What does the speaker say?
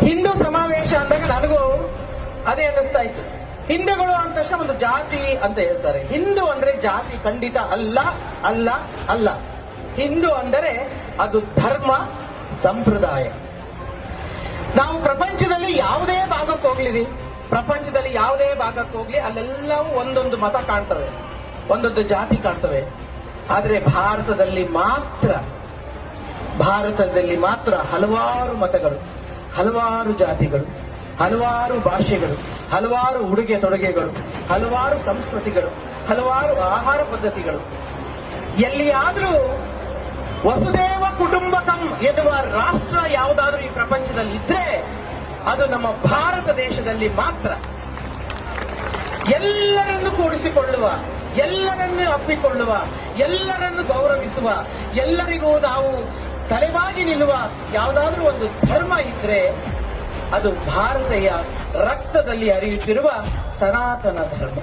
ಹಿಂದೂ ಸಮಾವೇಶ ಅಂದಾಗ ನನಗೂ ಅದೇ ಅನ್ನಿಸ್ತಾ ಇತ್ತು. ಹಿಂದೂಗಳು ಅಂದ ತಕ್ಷಣ ಒಂದು ಜಾತಿ ಅಂತ ಹೇಳ್ತಾರೆ. ಹಿಂದೂ ಅಂದ್ರೆ ಜಾತಿ ಖಂಡಿತ ಅಲ್ಲ ಅಲ್ಲ ಅಲ್ಲ. ಹಿಂದೂ ಅಂದರೆ ಅದು ಧರ್ಮ, ಸಂಪ್ರದಾಯ. ನಾವು ಪ್ರಪಂಚದಲ್ಲಿ ಯಾವುದೇ ಭಾಗಕ್ಕೆ ಹೋಗ್ಲಿರಿ, ಪ್ರಪಂಚದಲ್ಲಿ ಯಾವುದೇ ಭಾಗಕ್ಕೆ ಹೋಗ್ಲಿ, ಅಲ್ಲೆಲ್ಲವೂ ಒಂದೊಂದು ಮತ ಕಾಣ್ತವೆ, ಒಂದೊಂದು ಜಾತಿ ಕಾಣ್ತವೆ. ಆದರೆ ಭಾರತದಲ್ಲಿ ಮಾತ್ರ ಹಲವಾರು ಮತಗಳು, ಹಲವಾರು ಜಾತಿಗಳು, ಹಲವಾರು ಭಾಷೆಗಳು, ಹಲವಾರು ಉಡುಗೆ ತೊಡುಗೆಗಳು, ಹಲವಾರು ಸಂಸ್ಕೃತಿಗಳು, ಹಲವಾರು ಆಹಾರ ಪದ್ಧತಿಗಳು. ಎಲ್ಲಿಯಾದರೂ ವಸುದೇವ ಕುಟುಂಬಕಂ ಎನ್ನುವ ರಾಷ್ಟ್ರ ಯಾವುದಾದ್ರೂ ಈ ಪ್ರಪಂಚದಲ್ಲಿ ಇದ್ರೆ ಅದು ನಮ್ಮ ಭಾರತ ದೇಶದಲ್ಲಿ ಮಾತ್ರ. ಎಲ್ಲರನ್ನು ಕೂಡಿಸಿಕೊಳ್ಳುವ, ಎಲ್ಲರನ್ನು ಅಪ್ಪಿಕೊಳ್ಳುವ, ಎಲ್ಲರನ್ನು ಗೌರವಿಸುವ, ಎಲ್ಲರಿಗೂ ನಾವು ತಲೆಬಾಗಿ ನಿಲ್ಲುವ ಯಾವುದಾದ್ರೂ ಒಂದು ಧರ್ಮ ಇದ್ರೆ ಅದು ಭಾರತೀಯ ರಕ್ತದಲ್ಲಿ ಹರಿಯುತ್ತಿರುವ ಸನಾತನ ಧರ್ಮ.